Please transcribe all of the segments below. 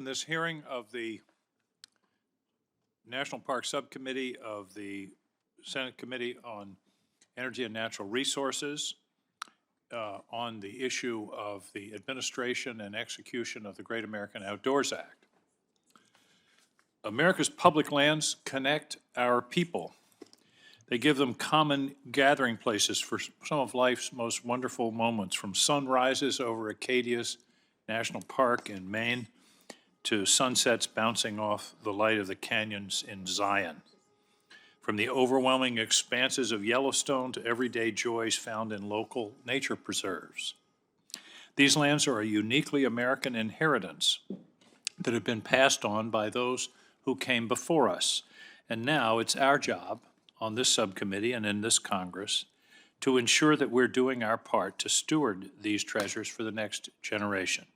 In this hearing of the National Park Subcommittee of the Senate Committee on Energy and Natural Resources on the issue of the administration and execution of the Great American Outdoors Act. America's public lands connect our people. They give them common gathering places for some of life's most wonderful moments, from sunrises over Acadia's National Park in Maine to sunsets bouncing off the light of the canyons in Zion. From the overwhelming expanses of Yellowstone to everyday joys found in local nature preserves. These lands are a uniquely American inheritance that have been passed on by those who came before us. And now it's our job on this subcommittee and in this Congress to ensure that we're doing our part to steward these treasures for the next generation.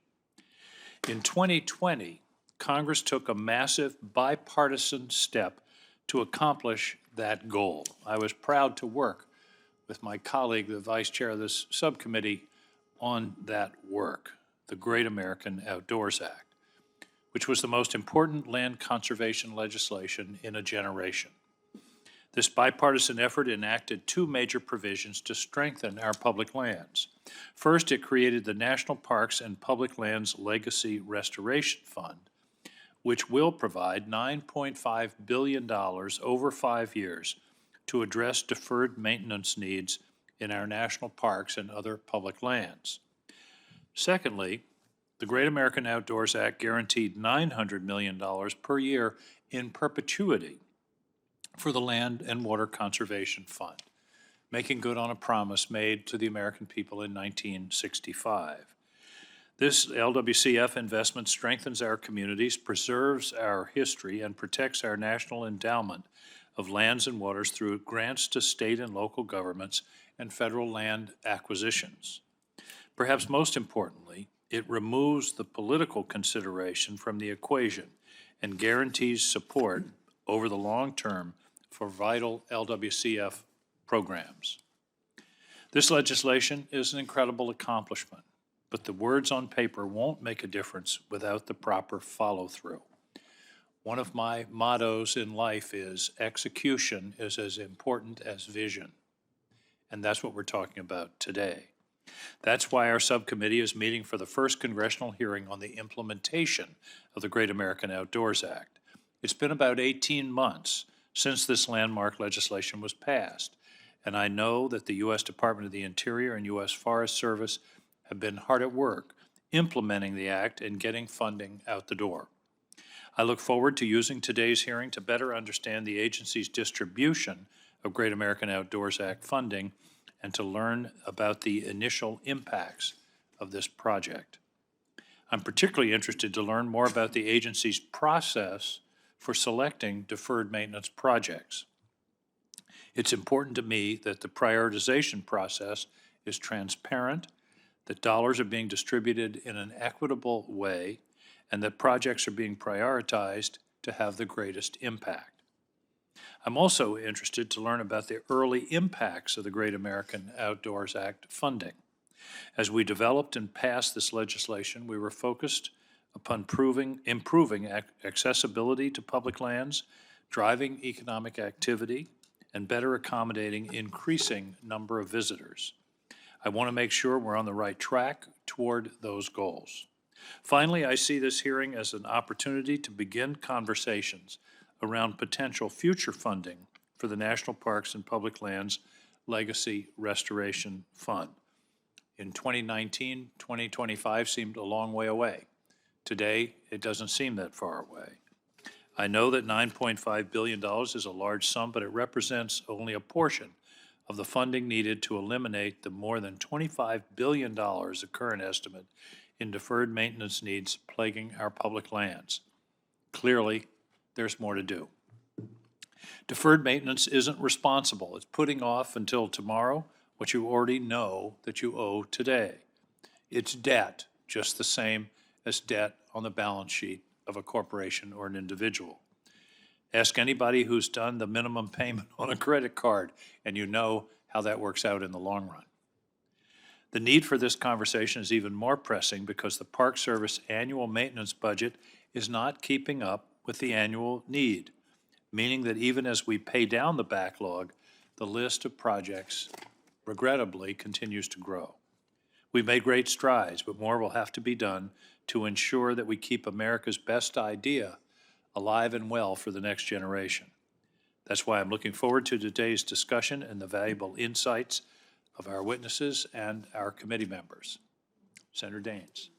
In 2020, Congress took a massive bipartisan step to accomplish that goal. I was proud to work with my colleague, the vice chair of this subcommittee, on that work, the Great American Outdoors Act, which was the most important land conservation legislation in a generation. This bipartisan effort enacted two major provisions to strengthen our public lands. First, it created the National Parks and Public Lands Legacy Restoration Fund, which will provide $9.5 billion over 5 years to address deferred maintenance needs in our national parks and other public lands. Secondly, the Great American Outdoors Act guaranteed $900 million per year in perpetuity for the Land and Water Conservation Fund, making good on a promise made to the American people in 1965. This LWCF investment strengthens our communities, preserves our history, and protects our national endowment of lands and waters through grants to state and local governments and federal land acquisitions. Perhaps most importantly, it removes the political consideration from the equation and guarantees support over the long term for vital LWCF programs. This legislation is an incredible accomplishment, but the words on paper won't make a difference without the proper follow-through. One of my mottos in life is execution is as important as vision, and that's what we're talking about today. That's why our subcommittee is meeting for the first congressional hearing on the implementation of the Great American Outdoors Act. It's been about 18 months since this landmark legislation was passed, and I know that the U.S. Department of the Interior and U.S. Forest Service have been hard at work implementing the act and getting funding out the door. I look forward to using today's hearing to better understand the agency's distribution of Great American Outdoors Act funding and to learn about the initial impacts of this project. I'm particularly interested to learn more about the agency's process for selecting deferred maintenance projects. It's important to me that the prioritization process is transparent, that dollars are being distributed in an equitable way, and that projects are being prioritized to have the greatest impact. I'm also interested to learn about the early impacts of the Great American Outdoors Act funding. As we developed and passed this legislation, we were focused upon improving accessibility to public lands, driving economic activity, and better accommodating increasing number of visitors. I want to make sure we're on the right track toward those goals. Finally, I see this hearing as an opportunity to begin conversations around potential future funding for the National Parks and Public Lands Legacy Restoration Fund. In 2019, 2025 seemed a long way away. Today, it doesn't seem that far away. I know that $9.5 billion is a large sum, but it represents only a portion of the funding needed to eliminate the more than $25 billion, the current estimate, in deferred maintenance needs plaguing our public lands. Clearly, there's more to do. Deferred maintenance isn't responsible. It's putting off until tomorrow what you already know that you owe today. It's debt, just the same as debt on the balance sheet of a corporation or an individual. Ask anybody who's done the minimum payment on a credit card, and you know how that works out in the long run. The need for this conversation is even more pressing because the Park Service annual maintenance budget is not keeping up with the annual need, meaning that even as we pay down the backlog, the list of projects regrettably continues to grow. We've made great strides, but more will have to be done to ensure that we keep America's best idea alive and well for the next generation. That's why I'm looking forward to today's discussion and the valuable insights of our witnesses and our committee members. Senator Daines.